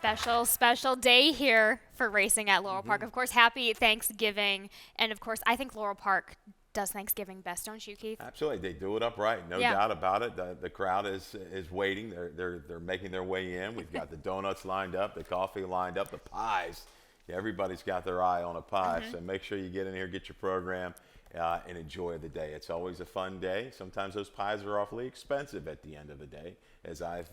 Special, special day here for racing at Laurel Park. Mm-hmm. Of course, happy Thanksgiving. And of course, I think Laurel Park does Thanksgiving best, don't you, Keith? Absolutely, they do it upright, no Yeah. doubt about it. The crowd is waiting. They're making their way in. We've got the donuts lined up, the coffee lined up, the pies. Yeah, everybody's got their eye on a pie, so make sure you get in here, get your program, and enjoy the day. It's always a fun day. Sometimes those pies are awfully expensive at the end of the day, as I've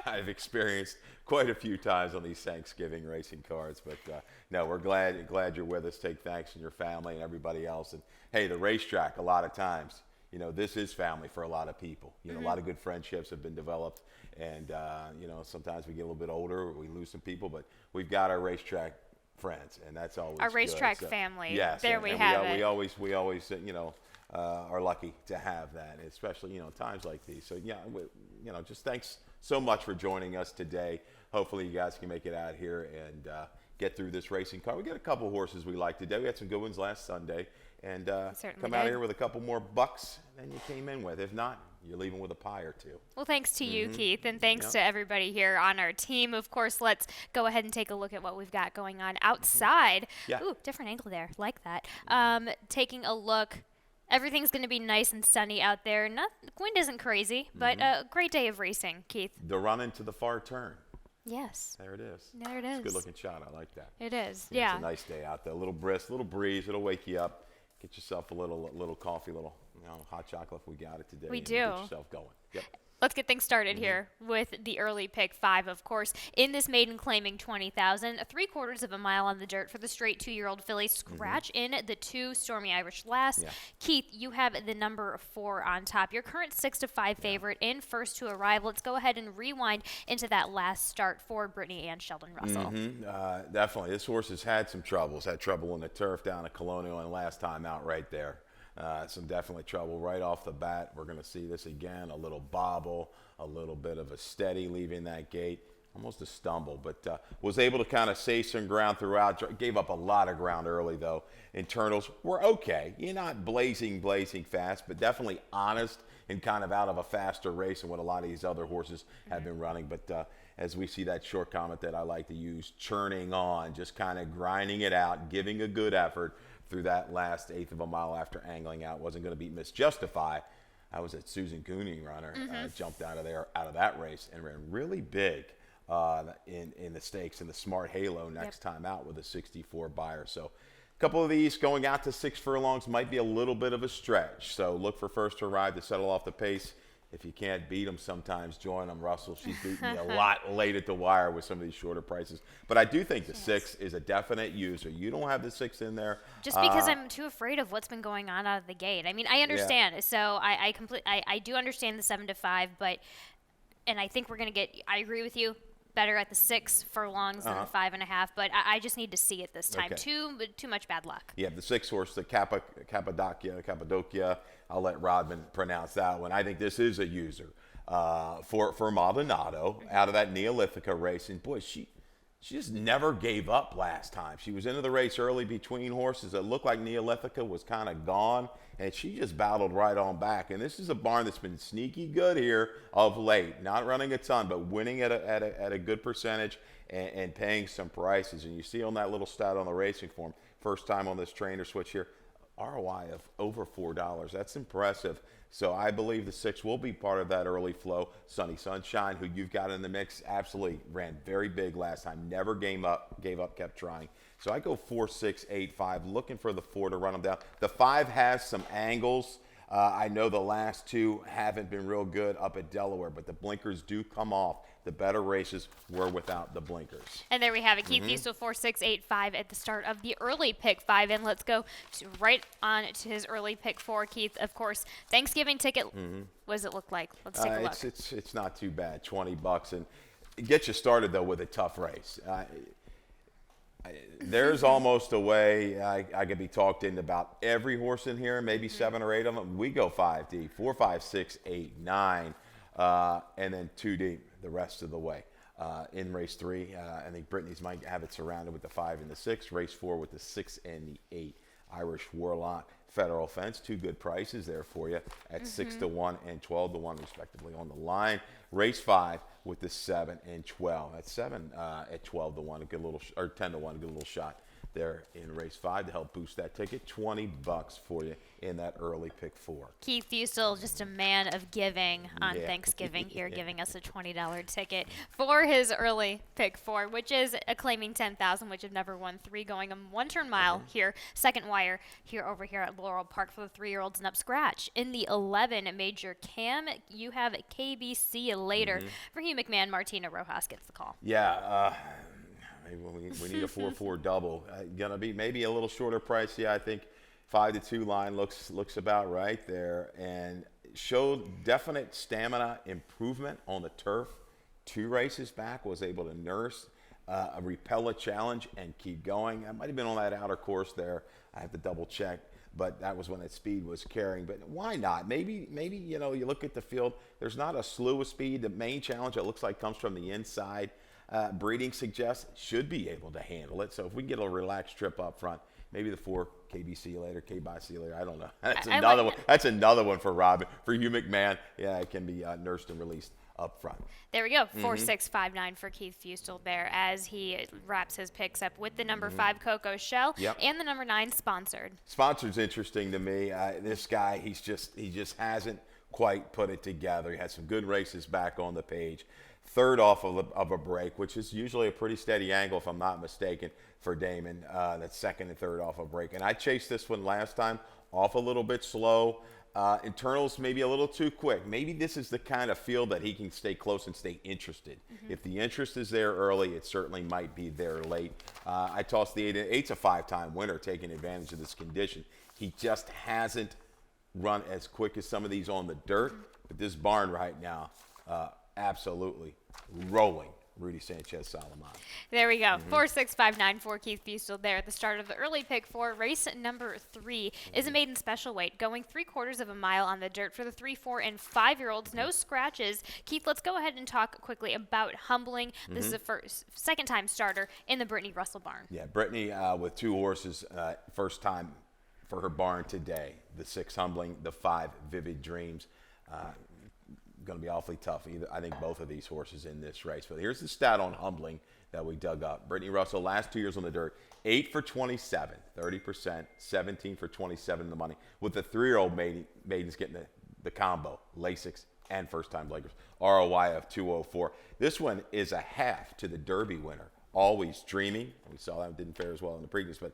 I've experienced quite a few times on these Thanksgiving racing cards. But no, we're glad you're with us. Take thanks to your family and everybody else. And hey, the racetrack, a lot of times, this is family for a lot of people. A lot of good friendships have been developed. And, sometimes we get a little bit older, we lose some people, but we've got our racetrack friends, and that's always Our good. racetrack So, family. yes, There and, we and have we, it. we always, are lucky to have that, especially, times like these. So, yeah, just thanks so much for joining us today. Hopefully you guys can make it out here and get through this racing car. We got a couple horses we like today. We had some good ones last Sunday. And come out did. here with a couple more bucks than you came in with. If not, you're leaving with a pie or two. Well, thanks to you, Keith, and thanks Yep. to everybody here on our team. Of course, let's go ahead and take a look at what we've got going on outside. Yeah. Ooh, different angle there. Like that. Taking a look. Everything's going to be nice and sunny out there. Wind isn't crazy, but a great day of racing, Keith. The run into the far turn. Yes. There it is. There it is. Good looking shot. I like that. It is. It's Yeah. a nice day out there. A little brisk, little breeze. It'll wake you up. Get yourself a little coffee, little hot chocolate if we got it today. We and do. Get yourself going. Yep. Let's get things started here with the early pick 5, of course. In this maiden claiming 20,000, 3/4 of a mile on the dirt for the straight 2-year-old filly. Scratch in the 2 Stormy Irish Lass. Yeah. Keith, you have the number 4 on top. Your current 6-5 favorite in first to arrive. Let's go ahead and rewind into that last start for Brittany and Sheldon Russell. Definitely. This horse has had some troubles. Had trouble in the turf down at Colonial and last time out right there. Some definitely trouble right off the bat. We're going to see this again. A little bobble, a little bit of a steady leaving that gate. Almost a stumble, but was able to kind of save some ground throughout. Gave up a lot of ground early, though. Internals were okay. You're not blazing fast, but definitely honest and kind of out of a faster race than what a lot of these other horses have been running. But as we see that short comment that I like to use, churning on, just kind of grinding it out, giving a good effort through that last 1/8 of a mile after angling out. Wasn't going to beat Miss Justify. I was at Susan Cooney runner, jumped out of that race and ran really big in the stakes in the Smart Halo next time out with a 64 buyer. So a couple of these going out to 6 furlongs might be a little bit of a stretch. So look for first to arrive to settle off the pace. If you can't beat them, sometimes join them. Russell, she's beaten me a lot late at the wire with some of these shorter prices. But I do think the 6 is a definite user. You don't have the 6 in there. Just because I'm too afraid of what's been going on out of the gate. I mean, I understand. So I do understand the 7-5, and I think we're going to get, I agree with you, better at the 6 furlongs than the 5.5, but I just need to see it this time. Okay. Too much bad luck. Yeah, the 6 horse, the Cappadocia. I'll let Rodman pronounce that one. I think this is a user for Maldonado out of that Neolithica race. And boy, she just never gave up last time. She was into the race early between horses. It looked like Neolithica was kind of gone, and she just battled right on back. And this is a barn that's been sneaky good here of late. Not running a ton, but winning at a good percentage and paying some prices. And you see on that little stat on the racing form, first time on this trainer switch here, ROI of over $4. That's impressive. So I believe the 6 will be part of that early flow. Sunny Sunshine, who you've got in the mix, absolutely ran very big last time. Never gave up, kept trying. So I go 4, 6, 8, 5, looking for the 4 to run them down. The 5 has some angles. I know the last 2 haven't been real good up at Delaware, but the blinkers do come off. The better races were without the blinkers. And there we have it, Keith. So 4, 6, 8, 5 at the start of the early pick 5. And let's go right on to his early pick 4, Keith. Of course, Thanksgiving ticket. What does it look like? Let's take a look. It's not too bad, $20, and it gets you started though with a tough race. There's almost a way I could be talked into about every horse in here, maybe 7 or 8 of them. We go 5 deep, 4, 5, 6, 8, 9, and then 2 deep the rest of the way. In race 3, I think Brittany's might have it surrounded with the 5 and the 6. Race 4 with the 6 and the 8. Irish Warlock, Federal Fence, 2 good prices there for you at 6-1 and 12-1 respectively on the line. Race 5 with the 7 and 12. At 7 at 12 to 1, a good little, or 10 to 1, a good little shot there in race 5 to help boost that ticket. $20 for you in that early pick 4. Keith Fusel, just a man of giving on Yeah. Thanksgiving here, giving us a $20 ticket for his early pick 4, which is a claiming 10,000, which have never won 3, going a 1-turn mile here, second wire here over here at Laurel Park for the 3-year-olds and up scratch. In the 11 major cam, you have KBC later. For Hugh McMahon, Martina Rojas gets the call. Yeah, maybe we need a 4-4 double. Gonna be maybe a little shorter price. Yeah, I think 5 to 2 line looks about right there, and showed definite stamina improvement on the turf. 2 races back, was able to nurse repel a challenge and keep going. I might have been on that outer course there. I have to double check, but that was when that speed was carrying. But why not? Maybe you know, you look at the field. There's not a slew of speed. The main challenge, it looks like, comes from the inside. Breeding suggests should be able to handle it. So if we get a relaxed trip up front, maybe the 4 KBC later, KBC later. I don't know. That's another one. That's another one for Robin. For Hugh McMahon, yeah, it can be nursed and released up front. There we go. 4-6-5-9 for Keith Fusel there as he wraps his picks up with the number 5 Coco Shell and the number 9 Sponsored. Sponsored's interesting to me. This guy, he just hasn't quite put it together. He had some good races back on the page. Third off of a break, which is usually a pretty steady angle, if I'm not mistaken, for Damon. That's second and third off a break. And I chased this one last time, off a little bit slow. Internals maybe a little too quick. Maybe this is the kind of field that he can stay close and stay interested. If the interest is there early, it certainly might be there late. I tossed the 8. 8's a 5-time winner, taking advantage of this condition. He just hasn't run as quick as some of these on the dirt. But this barn right now, absolutely rolling Rudy Sanchez Solomon. There we go. 4-6-5-9 for Keith Fusel there at the start of the early pick 4. Race number 3 is a maiden special weight, going 3/4 of a mile on the dirt for the 3, 4, and 5-year-olds. No scratches. Keith, let's go ahead and talk quickly about Humbling. This is a second-time starter in the Brittany Russell barn. Yeah, Brittany with 2 horses, first time for her barn today. The 6 Humbling, the 5 Vivid Dreams. Going to be awfully tough. I think both of these horses in this race. But here's the stat on Humbling that we dug up. Brittany Russell, last 2 years on the dirt, 8 for 27, 30%, 17 for 27 in the money, with the 3-year-old maidens getting the combo, Lasix and first-time Lakers. ROI of 204. This one is a half to the Derby winner, Always Dreaming. We saw that didn't fare as well in the previous, but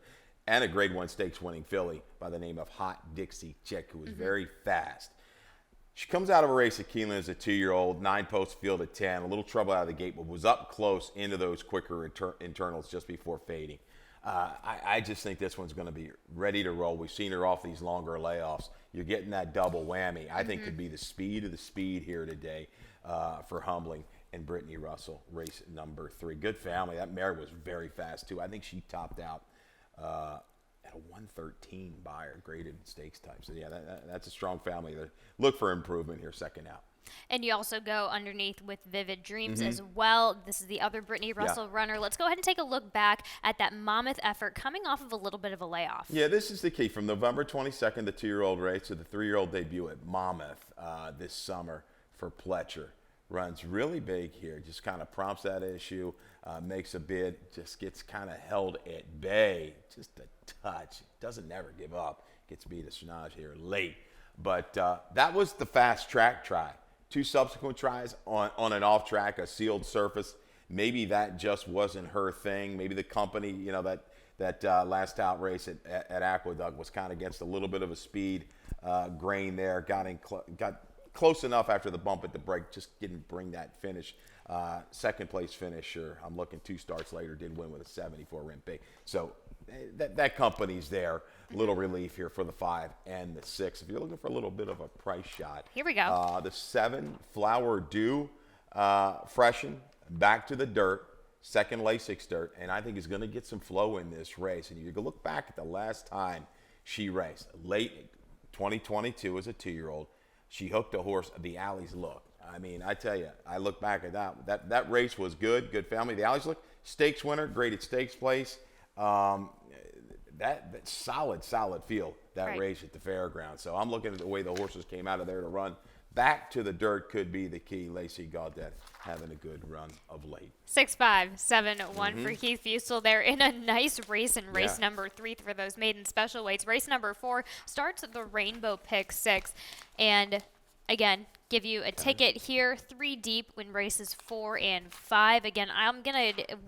and a Grade 1 stakes winning filly by the name of Hot Dixie Chick, who was very fast. She comes out of a race at Keeneland as a 2-year-old, 9-post field at 10, a little trouble out of the gate, but was up close into those quicker internals just before fading. I just think this one's going to be ready to roll. We've seen her off these longer layoffs. You're getting that double whammy. I think could be the speed of the speed here today for Humbling and Brittany Russell, race number 3. Good family. That mare was very fast, too. I think she topped out at a 113 buyer, graded stakes type. So, yeah, that's a strong family. Look for improvement here, second out. And you also go underneath with Vivid Dreams as well. This is the other Brittany Russell runner. Let's go ahead and take a look back at that Monmouth effort coming off of a little bit of a layoff. Yeah, this is the key. From November 22nd, the 2-year-old race, to the 3-year-old debut at Monmouth this summer for Pletcher. Runs really big here, just kind of prompts that issue, makes a bid, just gets kind of held at bay, just a touch. Doesn't never give up. Gets beat a Snage here late. But that was the fast track try. 2 subsequent tries on an off track, a sealed surface. Maybe that just wasn't her thing. Maybe the company, you know, that last out race at Aqueduct was kind of against a little bit of a speed grain there. Got close enough after the bump at the break, just didn't bring that finish. Second place finisher, I'm looking 2 starts later, did win with a 74 rent pay. So that company's there. Little relief here for the 5 and the 6. If you're looking for a little bit of a price shot, here we go. The 7 Flower Dew, freshen, back to the dirt, second Lasix dirt, and I think is going to get some flow in this race. And you can look back at the last time she raced, late 2022 as a 2-year-old. She hooked a horse, the Alley's Look. I mean, I tell you, I look back at that race was good family. The Alley's Look, stakes winner, graded stakes place. That solid field, that race at the fairground. So I'm looking at the way the horses came out of there to run. back to the dirt could be the key. Lacey Gaudet having a good run of late. 6-5-7-1 for Keith Fusel there in a nice race in race number 3 for those maiden special weights. Race number 4 starts at the Rainbow Pick 6. And again, give you a ticket here, 3 deep when races 4 and 5. Again,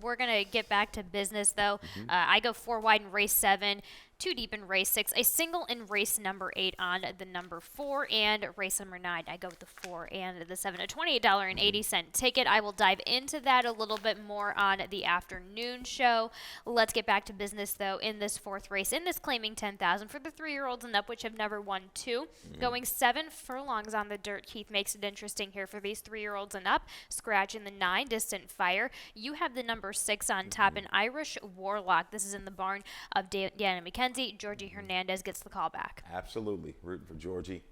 we're gonna get back to business though. I go 4 wide in race 7. 2 deep in race 6, a single in race number 8 on the number 4, and race number 9, I go with the 4 and the 7, a $28.80 ticket. I will dive into that a little bit more on the afternoon show. Let's get back to business, though, in this 4th race, in this claiming 10,000 for the 3-year-olds and up, which have never won 2. Going 7 furlongs on the dirt, Keith makes it interesting here for these 3-year-olds and up. Scratch in the 9, Distant Fire. You have the number 6 on top, an Irish Warlock. This is in the barn of Deanna McKenzie. Georgie Hernandez gets the call back. Absolutely. Rooting for Georgie.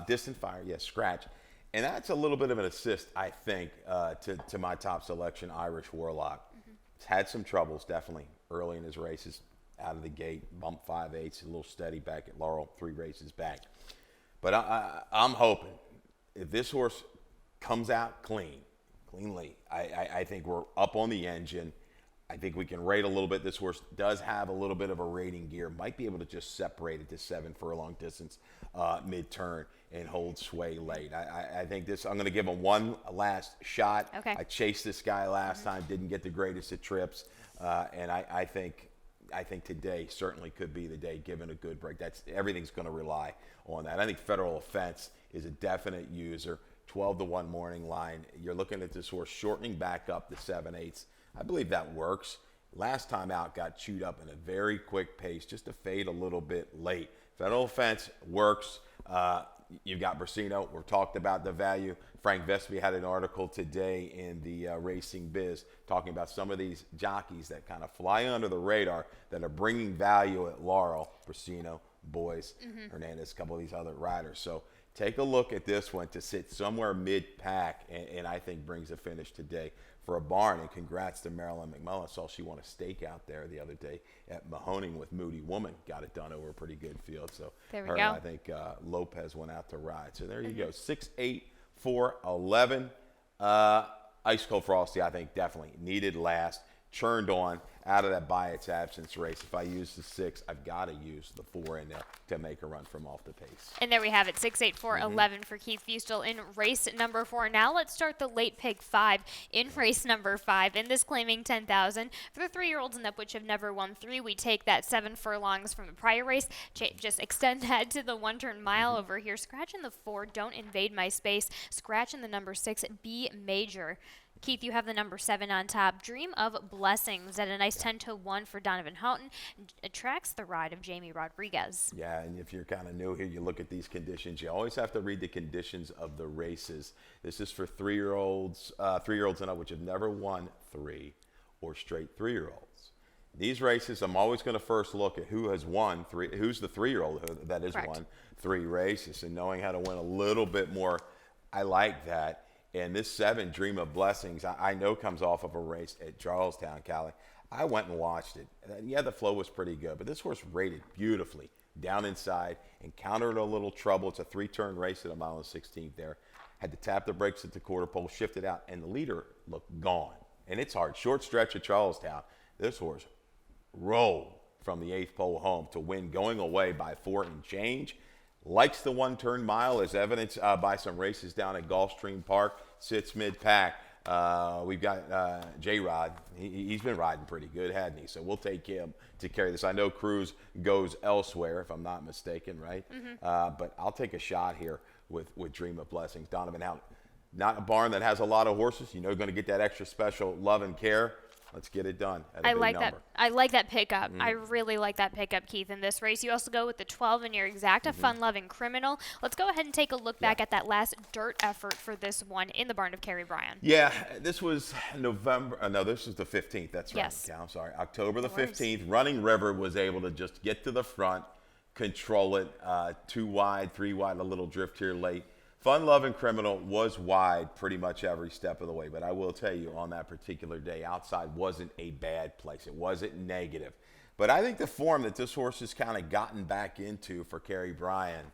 Distant Fire, yes, Scratch. And that's a little bit of an assist, I think, to my top selection, Irish Warlock. He's had some troubles, definitely, early in his races. Out of the gate, bump 5/8, a little steady back at Laurel, 3 races back. But I'm hoping if this horse comes out cleanly, I think we're up on the engine. I think we can rate a little bit. This horse does have a little bit of a rating gear. Might be able to just separate it to 7 furlong distance mid-turn and hold sway late. I think this, I'm going to give him one last shot. Okay. I chased this guy last time, didn't get the greatest of trips. And I think today certainly could be the day given a good break. Everything's going to rely on that. I think Federal Offense is a definite user. 12-1 morning line. You're looking at this horse shortening back up to 7/8. I believe that works. Last time out got chewed up in a very quick pace, just to fade a little bit late. Federal Offense works. You've got Brasino. We've talked about the value. Frank Vespi had an article today in the Racing Biz talking about some of these jockeys that kind of fly under the radar that are bringing value at Laurel. Brasino, Boyce, Hernandez, a couple of these other riders. So take a look at this one to sit somewhere mid-pack, and I think brings a finish today for a barn. And congrats to Marilyn McMullen. Saw she won a stake out there the other day at Mahoning with Moody Woman. Got it done over a pretty good field. So there we her, go. I think Lopez went out to ride. So there you go. 6, 8, 4, 11. Ice Cold Frosty, I think definitely needed last. Churned on out of that by its absence race. If I use the 6, I've got to use the 4 in there to make a run from off the pace. And there we have it, 6, 8, 4, 11 for Keith Fusel in race number 4. Now let's start the late pick 5 in race number 5. In this claiming 10,000 for the 3-year-olds and up, which have never won 3. We take that 7 furlongs from the prior race, just extend that to the 1-turn mile over here. Scratch in the 4, Don't Invade My Space. Scratch in the number 6, Be Major. Keith, you have the number 7 on top. Dream of Blessings at a nice 10-1 for Donovan Houghton. Attracts the ride of Jamie Rodriguez. Yeah, and if you're kind of new here, you look at these conditions. You always have to read the conditions of the races. This is for 3-year-olds and up, which have never won 3 or straight 3-year-olds. These races, I'm always going to first look at who has won 3, who's the 3-year-old that has won 3 races, and knowing how to win a little bit more. I like that. And this 7, Dream of Blessings, I know comes off of a race at Charlestown, Cali. I went and watched it. Yeah, the flow was pretty good, but this horse rated beautifully down inside, encountered a little trouble. It's a 3-turn race at a mile and 16th there. Had to tap the brakes at the quarter pole, shifted out, and the leader looked gone. And it's hard. Short stretch at Charlestown. This horse rolled from the 8th pole home to win, going away by 4 and change. Likes the 1-turn mile, as evidenced by some races down at Gulfstream Park. Sits mid-pack. We've got J-Rod. He's been riding pretty good, hadn't he? So we'll take him to carry this. I know Cruz goes elsewhere, if I'm not mistaken, right? But I'll take a shot here with Dream of Blessings. Donovan Houghton. Not a barn that has a lot of horses. You know, you're going to get that extra special love and care. Let's get it done at a big number. That. I like that pickup. I really like that pickup, Keith, in this race. You also go with the 12 in your exacta, Fun-Loving Criminal. Let's go ahead and take a look back at that last dirt effort for this one in the barn of Kerry Bryan. Yeah, this was November. No, this was the 15th. That's right. Yes. Yeah, I'm sorry. October the 15th. Running River was able to just get to the front, control it. 2 wide, 3 wide, a little drift here late. Fun-Loving Criminal was wide pretty much every step of the way, but I will tell you on that particular day, outside wasn't a bad place. It wasn't negative. But I think the form that this horse has kind of gotten back into for Kerry Bryan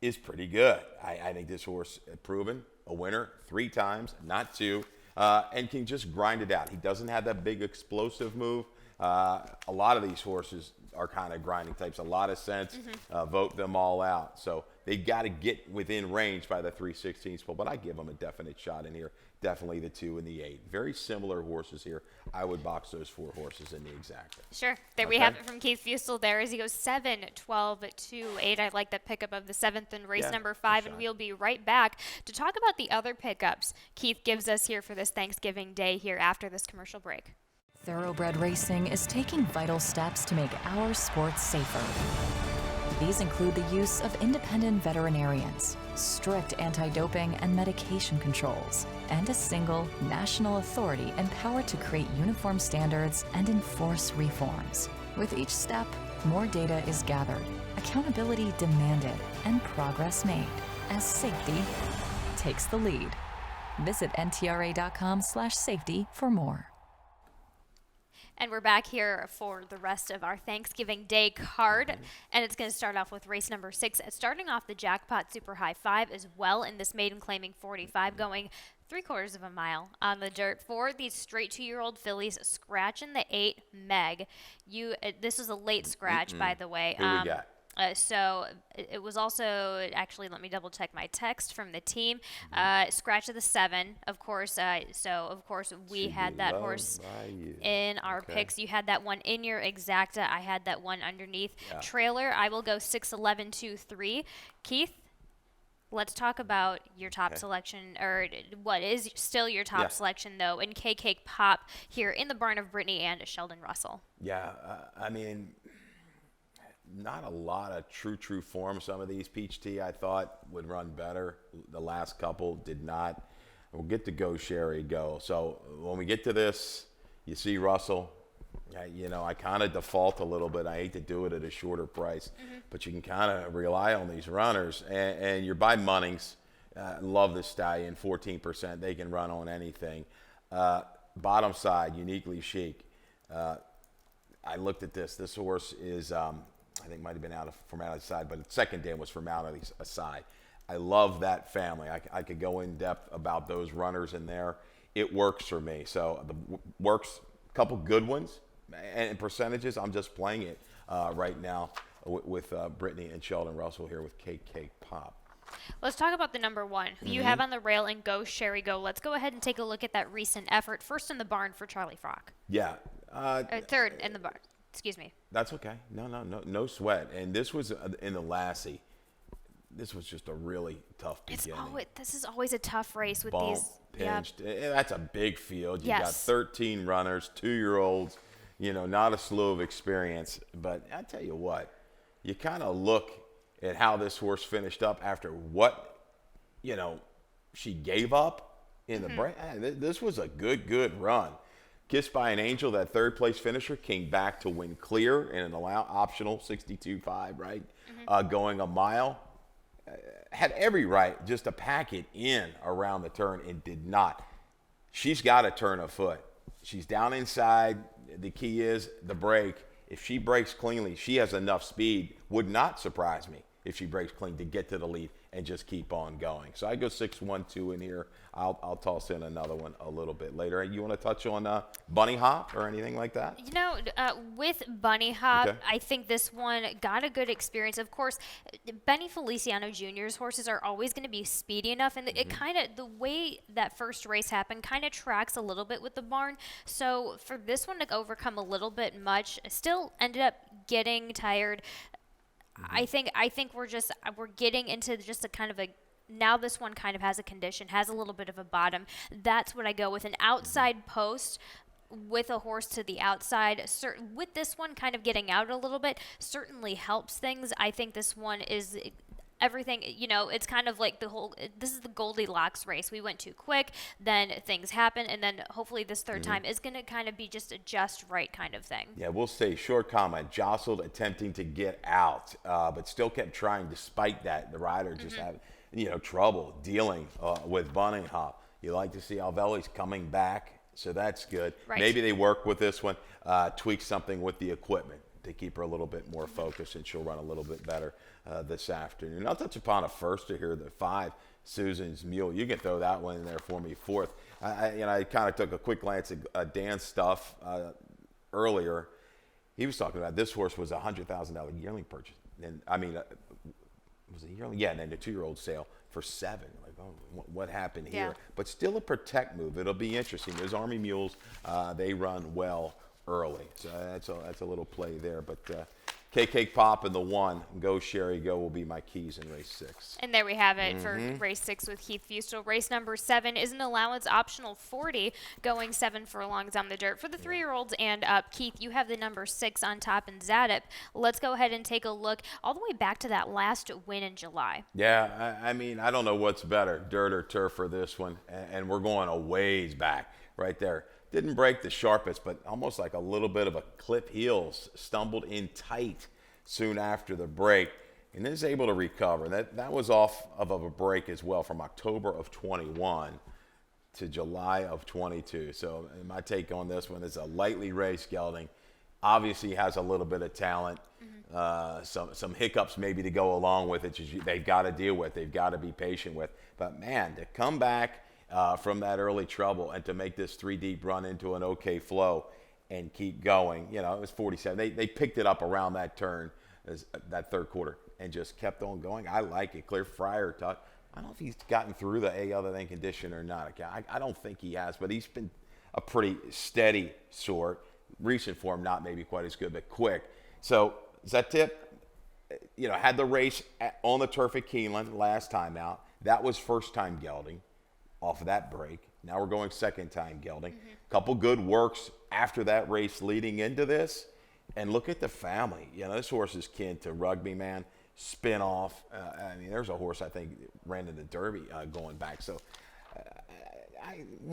is pretty good. I think this horse proven a winner 3 times, not 2, and can just grind it out. He doesn't have that big explosive move. A lot of these horses are kind of grinding types. A lot of sense. Vote them all out. So they've got to get within range by the 3/16 pole. But I give them a definite shot in here. Definitely the 2 and the 8. Very similar horses here. I would box those 4 horses in the exacta. Sure. There we have it from Keith Fusel there as he goes 7, 12, 2, 8. I like that pickup of the 7th in race number 5. And we'll be right back to talk about the other pickups Keith gives us here for this Thanksgiving Day here after this commercial break. Thoroughbred racing is taking vital steps to make our sports safer. These include the use of independent veterinarians, strict anti-doping and medication controls, and a single national authority empowered to create uniform standards and enforce reforms. With each step, more data is gathered, accountability demanded, and progress made as safety takes the lead. Visit ntra.com/safety for more. And we're back here for the rest of our Thanksgiving Day card. And it's going to start off with race number 6. Starting off the Jackpot Super High 5 as well in this maiden claiming 45, going 3/4 of a mile on the dirt for these straight 2-year-old fillies, scratching the 8 Meg. This was a late scratch, by the way. Who we got? So it was also, actually, let me double check my text from the team. Scratch of the 7, of course. So, of course, we had that horse in our picks. You had that one in your exacta. I had that one underneath. Trailer, I will go 6, 11, 2, 3. Keith, let's talk about your top selection, or what is still your top selection, though, in Cake Pop here in the barn of Brittany and Sheldon Russell. Yeah, I mean, not a lot of true form. Some of these Peach Tea I thought would run better. The last couple did not. We'll get to Go Sherry Go. So when we get to this, you see Russell. I kind of default a little bit. I hate to do it at a shorter price, but you can kind of rely on these runners. And you're by Munnings. Love this stallion, 14%. They can run on anything. Bottom side, Uniquely Chic. I looked at this. This horse is, I think might have been formality side, but second dam was formality aside. I love that family. I could go in depth about those runners in there. It works for me. So works, a couple good ones, and in percentages, I'm just playing it right now with Brittany and Sheldon Russell here with Cake Pop. Let's talk about the number 1 who you have on the rail and Go Sherry Go. Let's go ahead and take a look at that recent effort. First in the barn for Charlie Frock. Yeah. Third in the barn. Excuse me. That's okay. No sweat. And this was in the Lassie. This was just a really tough beginning. This is always a tough race with Bump, these. Pinched. And that's a big field. You got Yes. 13 runners, 2-year-olds, not a slew of experience. But I tell you what, you kind of look at how this horse finished up after what, she gave up in the break. This was a good run. Kissed by an Angel, that third place finisher, came back to win clear in an optional 62.5, right? Going a mile. Had every right just to pack it in around the turn and did not. She's got to turn a foot. She's down inside. The key is the break. If she breaks cleanly, she has enough speed. Would not surprise me if she breaks clean to get to the lead and just keep on going. So I go 6, 1, 2 in here. I'll toss in another one a little bit later. You want to touch on Bunny Hop or anything like that? With Bunny Hop, Okay. I think this one got a good experience. Of course, Benny Feliciano Jr.'s horses are always going to be speedy enough, and it kind of, the way that first race happened kind of tracks a little bit with the barn. So for this one to overcome a little bit much, still ended up getting tired. I think we're getting into just a kind of a, now this one kind of has a condition, has a little bit of a bottom. That's what I go with. An outside post with a horse to the outside, with this one kind of getting out a little bit, certainly helps things. I think this one is everything, it's kind of like this is the Goldilocks race. We went too quick, then things happen, and then hopefully this third time is going to kind of be just a just right kind of thing. Yeah, we'll say short comment, jostled, attempting to get out, but still kept trying despite that. The rider just had, trouble dealing with Bunny Hop. You like to see Alvelli's coming back, so that's good. Right. Maybe they work with this one, tweak something with the equipment. to keep her a little bit more focused, and she'll run a little bit better this afternoon. I'll touch upon a firster here, the 5, Susan's Mule. You can throw that one in there for me, 4th. I kind of took a quick glance at Dan's stuff earlier. He was talking about this horse was a $100,000 yearling purchase. And I mean, was it yearling? Yeah, and then the 2-year-old sale for 7. Like, oh, what happened here? Yeah. But still a protect move. It'll be interesting. Those Army mules, they run well early, so that's a little play there. But KK Pop and the 1, Go Sherry Go will be my keys in race 6. And there we have it for race 6 with Keith Fustel. Race number 7 is an allowance optional 40, going 7 furlongs on the dirt for the 3-year-olds and up. Keith, you have the number 6 on top in Zadip. Let's go ahead and take a look all the way back to that last win in July. Yeah, I mean, I don't know what's better, dirt or turf for this one, and we're going a ways back right there. Didn't break the sharpest, but almost like a little bit of a clip heels, stumbled in tight soon after the break, and is able to recover. That was off of a break as well from October of 21 to July of 22. So my take on this one is a lightly raced gelding. Obviously has a little bit of talent, some hiccups maybe to go along with it. They've got to deal with, they've got to be patient with. But man, to come back from that early trouble and to make this 3-deep run into an okay flow and keep going. You know, it was 47. They picked it up around that turn, that third quarter, and just kept on going. I like it. Clear Friar Tuck. I don't know if he's gotten through the A other than condition or not. I don't think he has, but he's been a pretty steady sort. Recent form, not maybe quite as good, but quick. So Zatip, you know, had the race on the turf at Keeneland last time out. That was first time gelding off of that break. Now we're going second time gelding. Couple good works after that race leading into this. And look at the family. You know, this horse is kin to Rugby Man, spin off. I mean, there's a horse I think ran in the Derby going back. So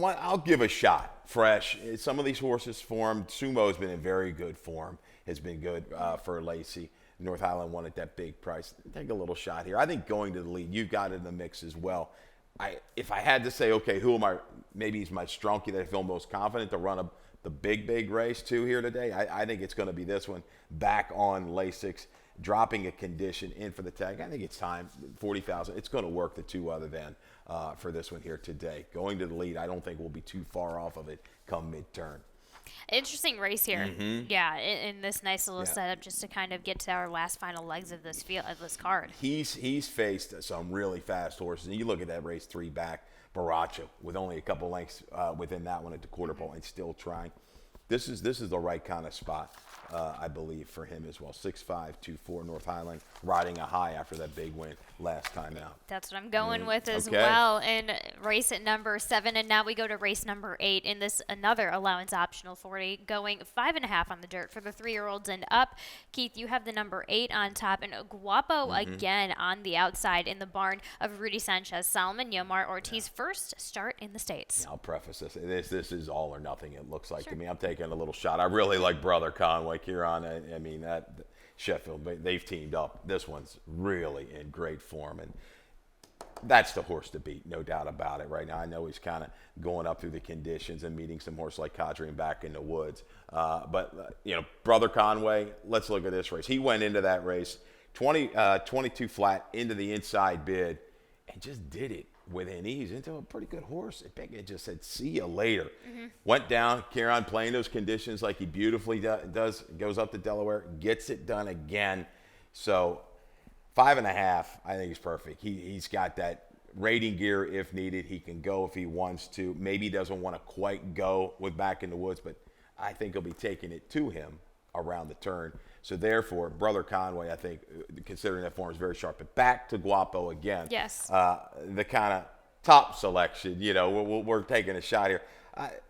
I'll give a shot. Fresh. Some of these horses formed. Sumo's been in very good form. Has been good for Lacey. North Island won at that big price. Take a little shot here. I think going to the lead, you've got it in the mix as well. If I had to say, okay, who am I? Maybe he's my strongkey that I feel most confident to run the big race too here today. I think it's going to be this one, back on Lasix, dropping a condition in for the tag. I think it's time, 40,000. It's going to work the 2 other than for this one here today. Going to the lead, I don't think we'll be too far off of it come mid-turn. Interesting race here. Yeah, in this nice little setup just to kind of get to our last final legs of this card. He's faced some really fast horses. And you look at that race 3 back, Baracho, with only a couple lengths within that one at the quarter pole and still trying. This is the right kind of spot, I believe, for him as well. 6'5", 2'4", North Highland, riding a high after that big win last time out. That's what I'm going with as well. And race at number 7, and now we go to race number 8 in this another allowance optional 40, going 5.5 on the dirt for the 3-year-olds and up. Keith, you have the number 8 on top, and Guapo again on the outside in the barn of Rudy Sanchez, Solomon Yomar Ortiz, first start in the States. I'll preface this. This is all or nothing, it looks like to me. I'm taking a little shot. I really like Brother Conway, Kieran. I mean, that Sheffield, they've teamed up. This one's really in great form, and that's the horse to beat, no doubt about it right now. I know he's kind of going up through the conditions and meeting some horse like Cadrian back in the woods. But you know, Brother Conway, let's look at this race. He went into that race 22 flat into the inside bid and just did it within ease into a pretty good horse. It just said, see you later. Went down, Kieran playing those conditions like he beautifully does, goes up to Delaware, gets it done again. So 5.5, I think is perfect. He's got that rating gear if needed. He can go if he wants to. Maybe he doesn't want to quite go with Back in the Woods, but I think he'll be taking it to him around the turn. So therefore, Brother Conway, I think, considering that form, is very sharp. But back to Guapo again. Yes. The kind of top selection, you know, we're taking a shot here.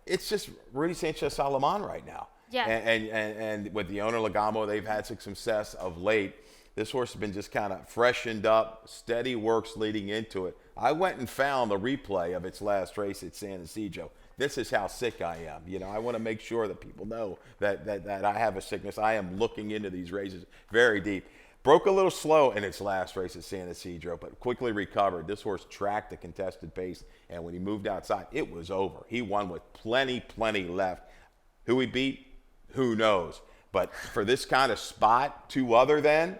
It's just Rudy Sanchez Salomon right now. Yeah. And with the owner Legamo, they've had some success of late. This horse has been just kind of freshened up, steady works leading into it. I went and found the replay of its last race at San Ysidro. This is how sick I am. You know, I want to make sure that people know that I have a sickness. I am looking into these races very deep. Broke a little slow in its last race at San Ysidro, but quickly recovered. This horse tracked the contested pace, and when he moved outside, it was over. He won with plenty left. Who he beat? Who knows? But for this kind of spot, two other than,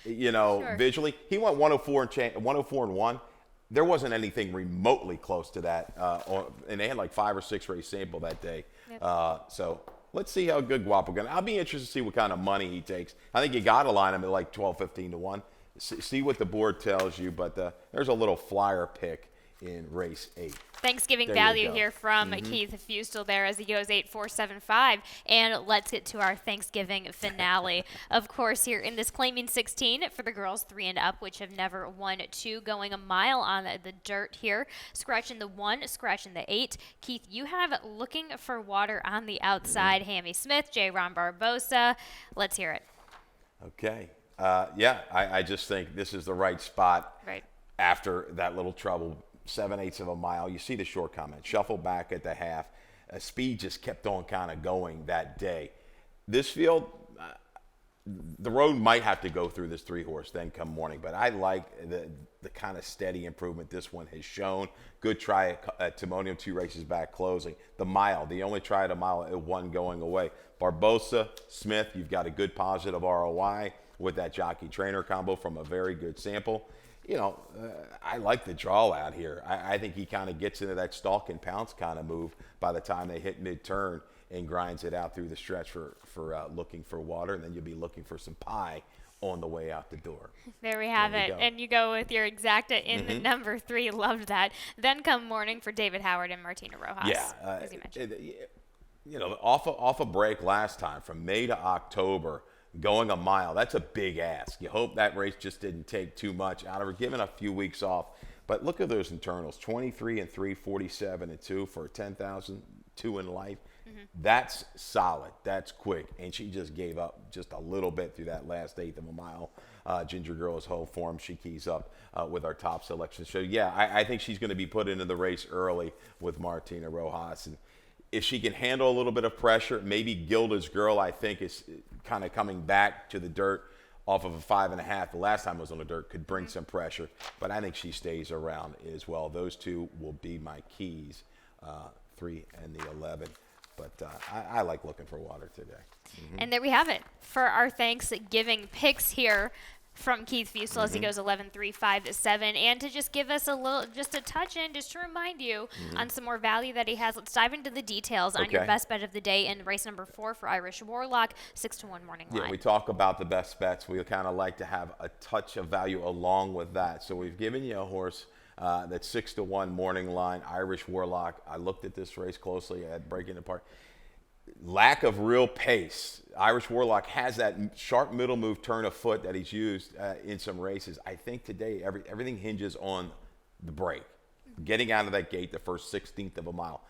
Sure. visually, he went 104 and 1. There wasn't anything remotely close to that, and they had like 5 or 6 race sample that day. Yep. So let's see how good Guapo going. I'll be interested to see what kind of money he takes. I think you got to line him at like 12, 15 to 1. See what the board tells you, but there's a little flyer pick in race 8. Thanksgiving There you value go. here from Keith Fustel there as he goes 8-4-7-5. And let's get to our Thanksgiving finale. Of course, here in this claiming 16 for the girls 3 and up, which have never won 2, going a mile on the dirt here. Scratching the 1, scratching the 8. Keith, you have Looking for Water on the outside. Hammy Smith, J. Ron Barbosa. Let's hear it. Okay. I just think this is the right spot. Right. After that little trouble, 7/8 of a mile. You see the short comment. Shuffle back at the half. Speed just kept on kind of going that day. This field, the road might have to go through this 3-horse then come morning, but I like the kind of steady improvement this one has shown. Good try at Timonium, 2 races back closing. The mile, the only try at a mile at 1 going away. Barbosa, Smith, you've got a good positive ROI with that jockey trainer combo from a very good sample. I like the draw out here. I think he kind of gets into that stalk and pounce kind of move by the time they hit mid-turn and grinds it out through the stretch for Looking for Water, and then you'll be looking for some pie on the way out the door. There we have There it. you go. And you go with your exacta in the number 3. Loved that. Then come morning for David Howard and Martina Rojas, as you mentioned. Off a break last time from May to October, going a mile, that's a big ask. You hope that race just didn't take too much out of her, given a few weeks off. But look at those internals, 23 and 3, 47 and 2 for 10,000, 2 in life. That's solid. That's quick. And she just gave up just a little bit through that last 1/8 of a mile. Ginger Girl is whole form. She keys up with our top selection. So, I think she's going to be put into the race early with Martina Rojas. And if she can handle a little bit of pressure, maybe Gilda's Girl, I think, is kind of coming back to the dirt off of a 5.5. The last time it was on the dirt, could bring some pressure. But I think she stays around as well. Those two will be my keys, 3 and the 11. But I like Looking for Water today. And there we have it for our Thanksgiving picks here from Keith Fusel as he goes 11-3-5-7. And to just give us just a touch in, just to remind you on some more value that he has, let's dive into the details on your Okay. best bet of the day in race number 4 for Irish Warlock, 6-1 morning line. Yeah, we talk about the best bets. We kind of like to have a touch of value along with that. So we've given you a horse that's 6-1 morning line, Irish Warlock. I looked at this race closely at breaking it apart. Lack of real pace. Irish Warlock has that sharp middle move, turn of foot that he's used in some races. I think today everything hinges on the break. Getting out of that gate the first 16th of a mile.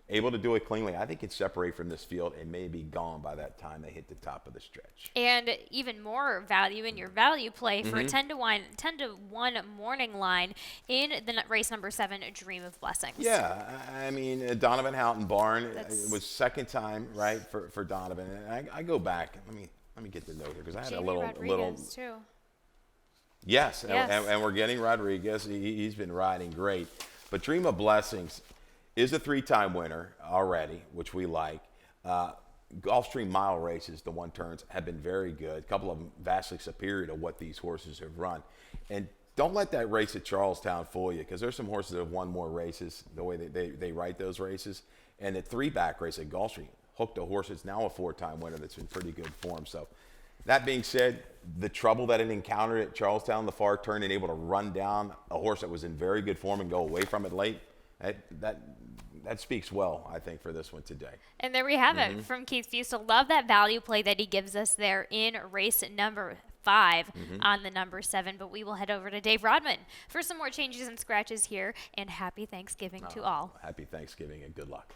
Able to do it cleanly. I think it's separate from this field and may be gone by that time they hit the top of the stretch. And even more value in your value play for a 10-1 morning line in the race number 7, Dream of Blessings. Yeah, I mean, Donovan Houghton Barn, it was second time, right, for Donovan. And I go back. Let me get the note here because I had Jamie a little. Rodriguez, too. Yes, Yes. And we're getting Rodriguez. He's been riding great. But Dream of Blessings is a 3-time winner already, which we like. Gulfstream mile races, the one turns, have been very good. A couple of them vastly superior to what these horses have run. And don't let that race at Charlestown fool you, because there's some horses that have won more races the way they write those races. And the 3-back race at Gulfstream hooked a horse that's now a 4-time winner that's in pretty good form. So that being said, the trouble that it encountered at Charlestown, the far turn, and able to run down a horse that was in very good form and go away from it late, that speaks well, I think, for this one today. And there we have it from Keith Fusel. Love that value play that he gives us there in race number 5 on the number 7. But we will head over to Dave Rodman for some more changes and scratches here. And happy Thanksgiving to all. Happy Thanksgiving and good luck.